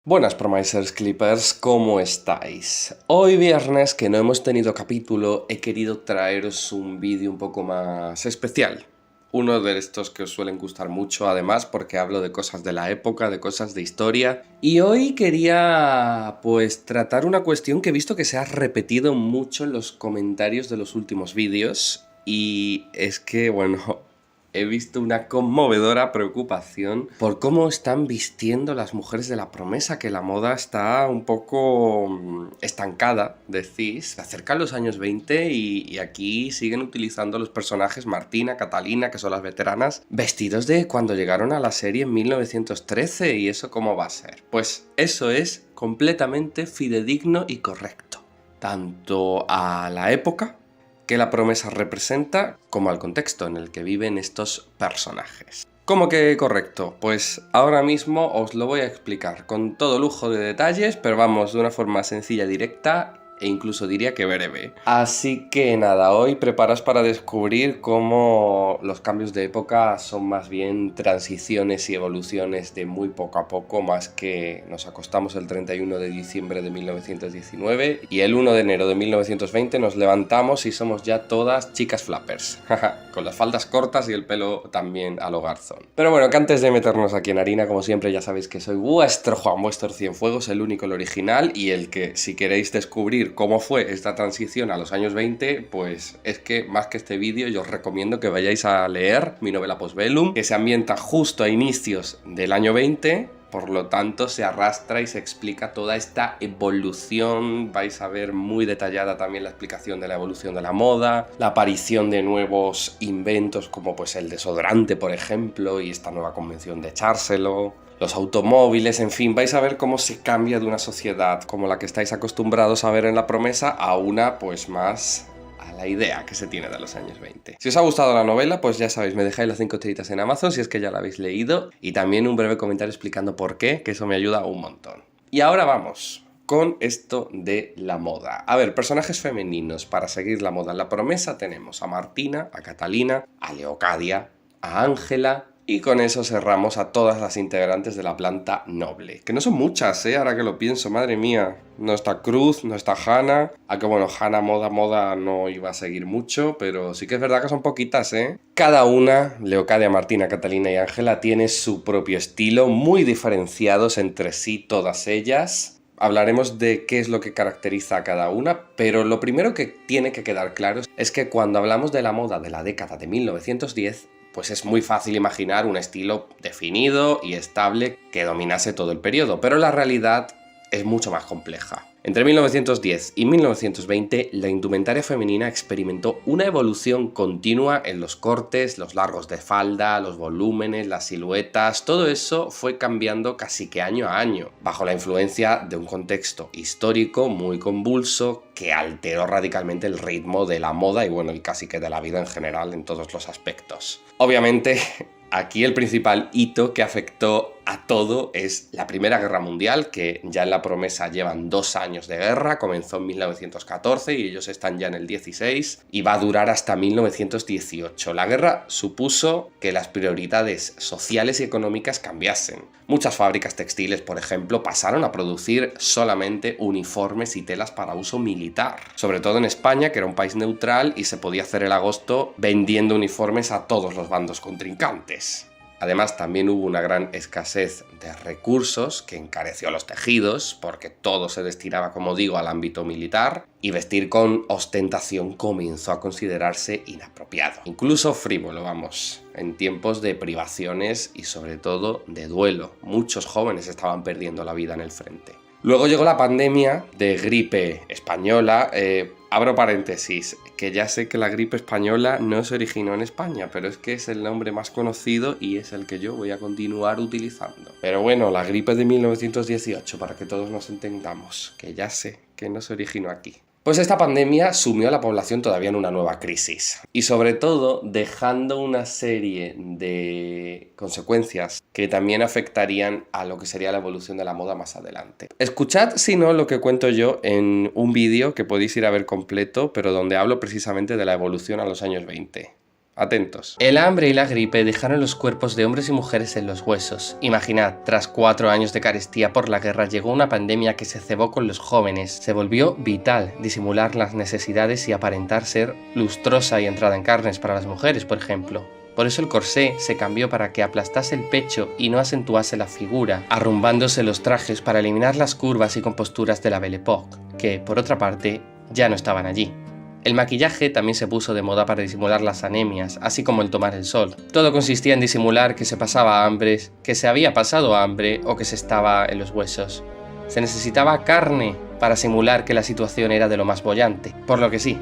Buenas Promisers Clippers, ¿cómo estáis? Hoy viernes, que no hemos tenido capítulo, he querido traeros un vídeo un poco más especial. Uno de estos que os suelen gustar mucho, además, porque hablo de cosas de la época, de cosas de historia. Y hoy quería, pues, tratar una cuestión que he visto que se ha repetido mucho en los comentarios de los últimos vídeos. Y es que, bueno, he visto una conmovedora preocupación por cómo están vistiendo las mujeres de la promesa, que la moda está un poco estancada, decís. Se acercan los años 20 y aquí siguen utilizando los personajes Martina, Catalina, que son las veteranas, vestidos de cuando llegaron a la serie en 1913. ¿Y eso cómo va a ser? Pues eso es completamente fidedigno y correcto, tanto a la época que la promesa representa, como al contexto en el que viven estos personajes. ¿Cómo que correcto? Pues ahora mismo os lo voy a explicar con todo lujo de detalles, pero vamos, de una forma sencilla, directa e incluso diría que breve. Así que nada, hoy preparas para descubrir cómo los cambios de época son más bien transiciones y evoluciones de muy poco a poco, más que nos acostamos el 31 de diciembre de 1919 y el 1 de enero de 1920 nos levantamos y somos ya todas chicas flappers, con las faldas cortas y el pelo también a lo garzón. Pero bueno, que antes de meternos aquí en harina, como siempre ya sabéis que soy vuestro Juan, vuestro Cienfuegos, el único, el original, y el que, si queréis descubrir cómo fue esta transición a los años 20, pues es que más que este vídeo yo os recomiendo que vayáis a leer mi novela Postbellum, que se ambienta justo a inicios del año 20. Por lo tanto, se arrastra y se explica toda esta evolución. Vais a ver muy detallada también la explicación de la evolución de la moda, la aparición de nuevos inventos como pues el desodorante, por ejemplo, y esta nueva convención de echárselo, los automóviles, en fin, vais a ver cómo se cambia de una sociedad como la que estáis acostumbrados a ver en la promesa a una pues más a la idea que se tiene de los años 20. Si os ha gustado la novela, pues ya sabéis, me dejáis las 5 estrellitas en Amazon si es que ya la habéis leído, y también un breve comentario explicando por qué, que eso me ayuda un montón. Y ahora vamos con esto de la moda. A ver, personajes femeninos para seguir la moda. En la promesa tenemos a Martina, a Catalina, a Leocadia, a Ángela, y con eso cerramos a todas las integrantes de la planta noble. Que no son muchas, ahora que lo pienso, madre mía. No está Cruz, no está Hannah. Aunque bueno, Hannah moda no iba a seguir mucho, pero sí que es verdad que son poquitas, Cada una, Leocadia, Martina, Catalina y Ángela, tiene su propio estilo, muy diferenciados entre sí todas ellas. Hablaremos de qué es lo que caracteriza a cada una, pero lo primero que tiene que quedar claro es que cuando hablamos de la moda de la década de 1910, pues es muy fácil imaginar un estilo definido y estable que dominase todo el periodo, pero la realidad es mucho más compleja. Entre 1910 y 1920, la indumentaria femenina experimentó una evolución continua en los cortes, los largos de falda, los volúmenes, las siluetas. Todo eso fue cambiando casi que año a año, bajo la influencia de un contexto histórico muy convulso que alteró radicalmente el ritmo de la moda y bueno, y casi que de la vida en general en todos los aspectos. Obviamente, aquí el principal hito que afectó a todo es la Primera Guerra Mundial, que ya en la promesa llevan 2 años de guerra, comenzó en 1914 y ellos están ya en el 16 y va a durar hasta 1918. La guerra supuso que las prioridades sociales y económicas cambiasen. Muchas fábricas textiles, por ejemplo, pasaron a producir solamente uniformes y telas para uso militar, sobre todo en España, que era un país neutral y se podía hacer el agosto vendiendo uniformes a todos los bandos contrincantes. Además, también hubo una gran escasez de recursos que encareció los tejidos, porque todo se destinaba, como digo, al ámbito militar, y vestir con ostentación comenzó a considerarse inapropiado, incluso frívolo, vamos, en tiempos de privaciones y sobre todo de duelo. Muchos jóvenes estaban perdiendo la vida en el frente. Luego llegó la pandemia de gripe española. Abro paréntesis, que ya sé que la gripe española no se originó en España, pero es que es el nombre más conocido y es el que yo voy a continuar utilizando. Pero bueno, la gripe de 1918, para que todos nos entendamos, que ya sé que no se originó aquí. Pues esta pandemia sumió a la población todavía en una nueva crisis y sobre todo dejando una serie de consecuencias que también afectarían a lo que sería la evolución de la moda más adelante. Escuchad si no lo que cuento yo en un vídeo que podéis ir a ver completo, pero donde hablo precisamente de la evolución a los años 20. Atentos. El hambre y la gripe dejaron los cuerpos de hombres y mujeres en los huesos. Imaginad, tras 4 años de carestía por la guerra llegó una pandemia que se cebó con los jóvenes. Se volvió vital disimular las necesidades y aparentar ser lustrosa y entrada en carnes para las mujeres, por ejemplo. Por eso el corsé se cambió para que aplastase el pecho y no acentuase la figura, arrumbándose los trajes para eliminar las curvas y composturas de la Belle Époque, que, por otra parte, ya no estaban allí. El maquillaje también se puso de moda para disimular las anemias, así como el tomar el sol. Todo consistía en disimular que se pasaba hambre, que se había pasado hambre o que se estaba en los huesos. Se necesitaba carne para simular que la situación era de lo más boyante. Por lo que sí,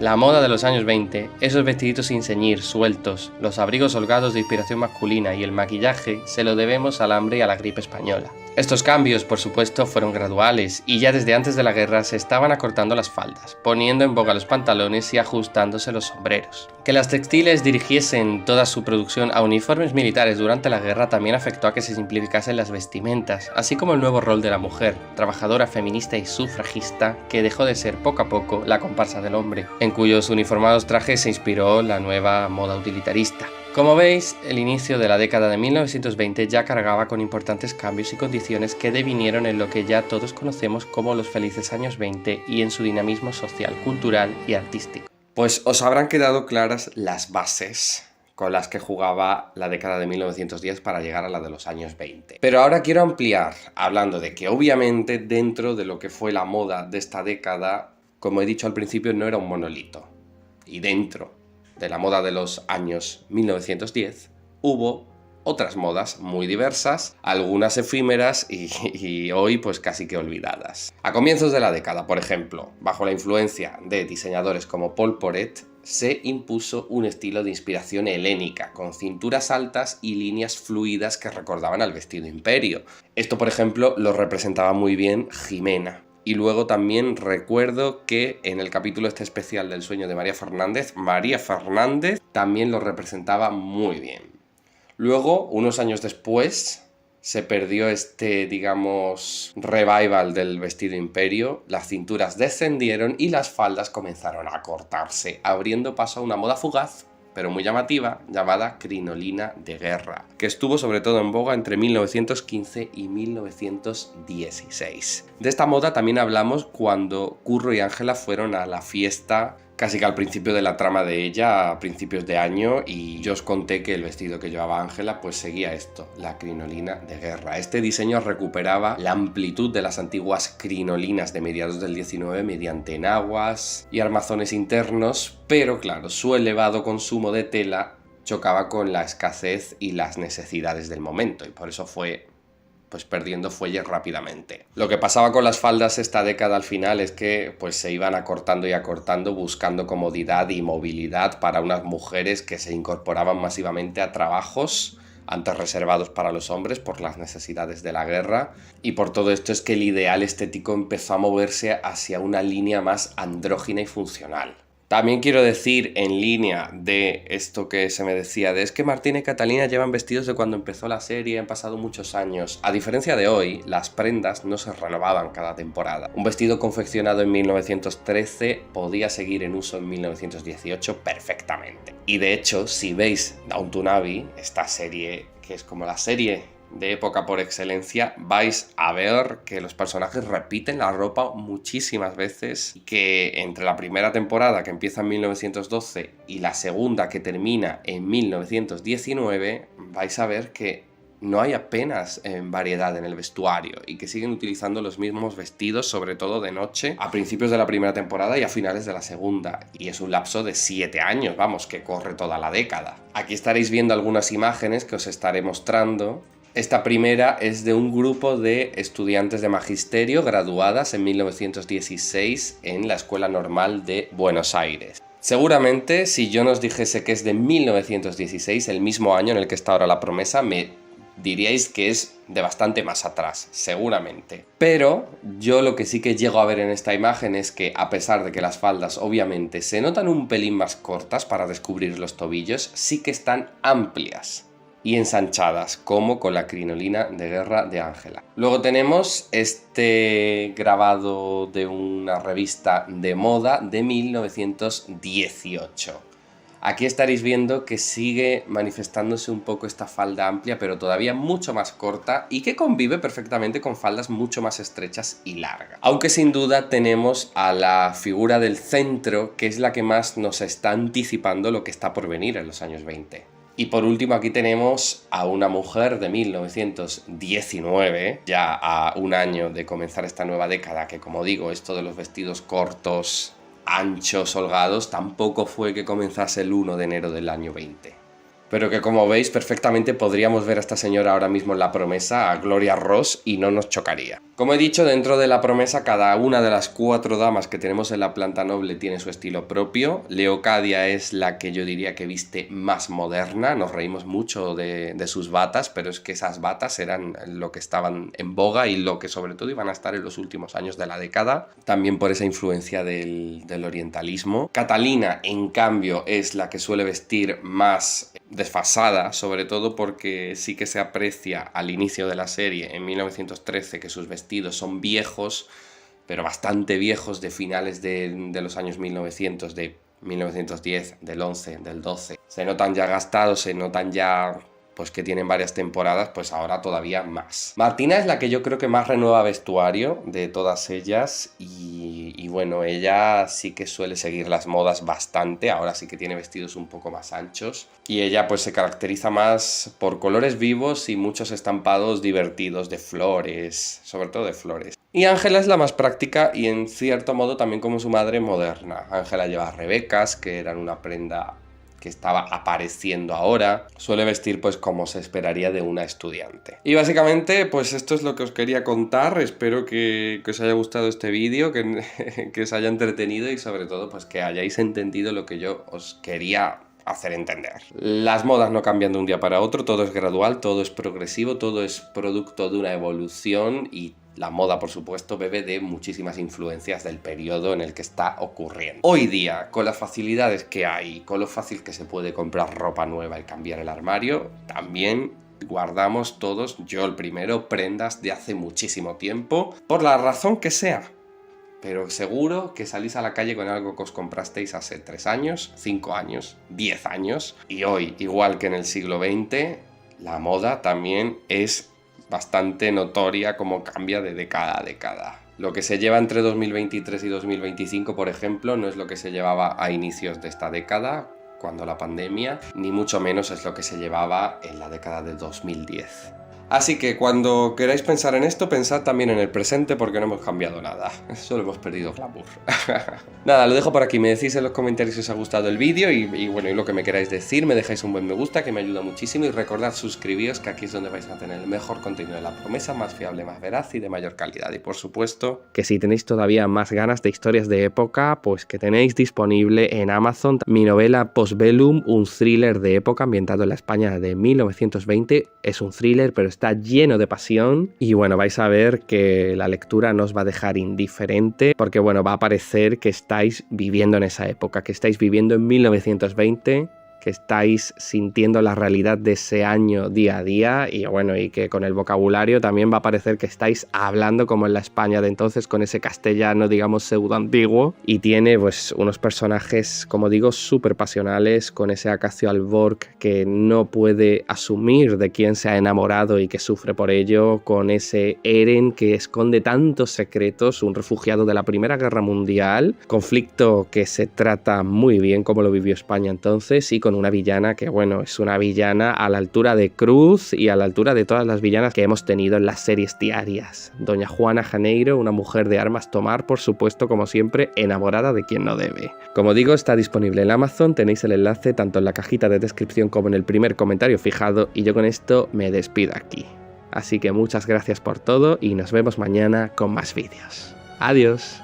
la moda de los años 20, esos vestiditos sin ceñir, sueltos, los abrigos holgados de inspiración masculina y el maquillaje se lo debemos al hambre y a la gripe española. Estos cambios, por supuesto, fueron graduales y ya desde antes de la guerra se estaban acortando las faldas, poniendo en boga los pantalones y ajustándose los sombreros. Que las textiles dirigiesen toda su producción a uniformes militares durante la guerra también afectó a que se simplificasen las vestimentas, así como el nuevo rol de la mujer, trabajadora, feminista y sufragista, que dejó de ser poco a poco la comparsa del hombre, en cuyos uniformados trajes se inspiró la nueva moda utilitarista. Como veis, el inicio de la década de 1920 ya cargaba con importantes cambios y condiciones que devinieron en lo que ya todos conocemos como los felices años 20 y en su dinamismo social, cultural y artístico. Pues os habrán quedado claras las bases con las que jugaba la década de 1910 para llegar a la de los años 20. Pero ahora quiero ampliar, hablando de que obviamente dentro de lo que fue la moda de esta década, como he dicho al principio, no era un monolito. Y dentro de la moda de los años 1910, hubo otras modas muy diversas, algunas efímeras y hoy pues casi que olvidadas. A comienzos de la década, por ejemplo, bajo la influencia de diseñadores como Paul Poret, se impuso un estilo de inspiración helénica, con cinturas altas y líneas fluidas que recordaban al vestido imperio. Esto, por ejemplo, lo representaba muy bien Jimena. Y luego también recuerdo que en el capítulo este especial del sueño de María Fernández también lo representaba muy bien. Luego, unos años después, se perdió este, digamos, revival del vestido imperio, las cinturas descendieron y las faldas comenzaron a cortarse, abriendo paso a una moda fugaz, pero muy llamativa, llamada crinolina de guerra, que estuvo sobre todo en boga entre 1915 y 1916. De esta moda también hablamos cuando Curro y Ángela fueron a la fiesta casi que al principio de la trama de ella, a principios de año, y yo os conté que el vestido que llevaba Ángela pues seguía esto, la crinolina de guerra. Este diseño recuperaba la amplitud de las antiguas crinolinas de mediados del 19 mediante enaguas y armazones internos, pero claro, su elevado consumo de tela chocaba con la escasez y las necesidades del momento, y por eso fue pues perdiendo fuelle rápidamente. Lo que pasaba con las faldas esta década al final es que pues se iban acortando y acortando buscando comodidad y movilidad para unas mujeres que se incorporaban masivamente a trabajos antes reservados para los hombres por las necesidades de la guerra, y por todo esto es que el ideal estético empezó a moverse hacia una línea más andrógina y funcional. También quiero decir, en línea de esto que se me decía, de es que Martina y Catalina llevan vestidos de cuando empezó la serie, han pasado muchos años. A diferencia de hoy, las prendas no se renovaban cada temporada. Un vestido confeccionado en 1913 podía seguir en uso en 1918 perfectamente. Y de hecho, si veis Downton Abbey, esta serie que es como la serie de época por excelencia, vais a ver que los personajes repiten la ropa muchísimas veces, y que entre la primera temporada, que empieza en 1912, y la segunda, que termina en 1919, vais a ver que no hay apenas variedad en el vestuario y que siguen utilizando los mismos vestidos, sobre todo de noche, a principios de la primera temporada y a finales de la segunda. Y es un lapso de 7 años, vamos, que corre toda la década. Aquí estaréis viendo algunas imágenes que os estaré mostrando. Esta primera es de un grupo de estudiantes de magisterio graduadas en 1916 en la Escuela Normal de Buenos Aires. Seguramente, si yo nos dijese que es de 1916, el mismo año en el que está ahora La Promesa, me diríais que es de bastante más atrás, seguramente. Pero yo lo que sí que llego a ver en esta imagen es que, a pesar de que las faldas obviamente se notan un pelín más cortas para descubrir los tobillos, sí que están amplias y ensanchadas, como con la crinolina de guerra de Ángela. Luego tenemos este grabado de una revista de moda de 1918. Aquí estaréis viendo que sigue manifestándose un poco esta falda amplia, pero todavía mucho más corta y que convive perfectamente con faldas mucho más estrechas y largas. Aunque sin duda tenemos a la figura del centro, que es la que más nos está anticipando lo que está por venir en los años 20. Y por último aquí tenemos a una mujer de 1919, ya a un año de comenzar esta nueva década, que como digo, esto de los vestidos cortos, anchos, holgados, tampoco fue que comenzase el 1 de enero del año 20. Pero que como veis perfectamente podríamos ver a esta señora ahora mismo en La Promesa, a Gloria Ross, y no nos chocaría. Como he dicho, dentro de La Promesa cada una de las 4 damas que tenemos en la planta noble tiene su estilo propio. Leocadia es la que yo diría que viste más moderna, nos reímos mucho de sus batas, pero es que esas batas eran lo que estaban en boga y lo que sobre todo iban a estar en los últimos años de la década, también por esa influencia del orientalismo. Catalina, en cambio, es la que suele vestir más desfasada, sobre todo porque sí que se aprecia al inicio de la serie, en 1913, que sus vestidos son viejos, pero bastante viejos, de finales de los años 1900, de 1910, del 11, del 12. Se notan ya gastados, se notan ya pues que tienen varias temporadas, pues ahora todavía más. Martina es la que yo creo que más renueva vestuario de todas ellas y bueno, ella sí que suele seguir las modas bastante, ahora sí que tiene vestidos un poco más anchos y ella pues se caracteriza más por colores vivos y muchos estampados divertidos de flores, sobre todo de flores. Y Ángela es la más práctica y en cierto modo también como su madre moderna. Ángela lleva rebecas, que eran una prenda que estaba apareciendo ahora, suele vestir pues como se esperaría de una estudiante. Y básicamente pues esto es lo que os quería contar, espero que os haya gustado este vídeo, que os haya entretenido y sobre todo pues que hayáis entendido lo que yo os quería hacer entender. Las modas no cambian de un día para otro, todo es gradual, todo es progresivo, todo es producto de una evolución y la moda, por supuesto, bebe de muchísimas influencias del periodo en el que está ocurriendo. Hoy día, con las facilidades que hay, con lo fácil que se puede comprar ropa nueva y cambiar el armario, también guardamos todos, yo el primero, prendas de hace muchísimo tiempo, por la razón que sea. Pero seguro que salís a la calle con algo que os comprasteis hace 3 años, 5 años, 10 años. Y hoy, igual que en el siglo XX, la moda también es bastante notoria como cambia de década a década. Lo que se lleva entre 2023 y 2025, por ejemplo, no es lo que se llevaba a inicios de esta década, cuando la pandemia, ni mucho menos es lo que se llevaba en la década de 2010. Así que cuando queráis pensar en esto, pensad también en el presente porque no hemos cambiado nada. Solo hemos perdido glamour. Nada, lo dejo por aquí. Me decís en los comentarios si os ha gustado el vídeo y bueno, y lo que me queráis decir. Me dejáis un buen me gusta que me ayuda muchísimo y recordad suscribíos que aquí es donde vais a tener el mejor contenido de La Promesa, más fiable, más veraz y de mayor calidad. Y por supuesto, que si tenéis todavía más ganas de historias de época, pues que tenéis disponible en Amazon mi novela Postbellum, un thriller de época ambientado en la España de 1920. Es un thriller, pero está lleno de pasión y bueno, vais a ver que la lectura no os va a dejar indiferente porque bueno, va a parecer que estáis viviendo en esa época, que estáis viviendo en 1920, que estáis sintiendo la realidad de ese año día a día y bueno, y que con el vocabulario también va a parecer que estáis hablando como en la España de entonces con ese castellano, digamos, pseudo antiguo y tiene pues unos personajes, como digo, súper pasionales con ese Acacio Alborg que no puede asumir de quién se ha enamorado y que sufre por ello, con ese Eren que esconde tantos secretos, un refugiado de la Primera Guerra Mundial, conflicto que se trata muy bien como lo vivió España entonces y con una villana que, bueno, es una villana a la altura de Cruz y a la altura de todas las villanas que hemos tenido en las series diarias. Doña Juana Janeiro, una mujer de armas tomar, por supuesto, como siempre, enamorada de quien no debe. Como digo, está disponible en Amazon, tenéis el enlace tanto en la cajita de descripción como en el primer comentario fijado y yo con esto me despido aquí. Así que muchas gracias por todo y nos vemos mañana con más vídeos. Adiós.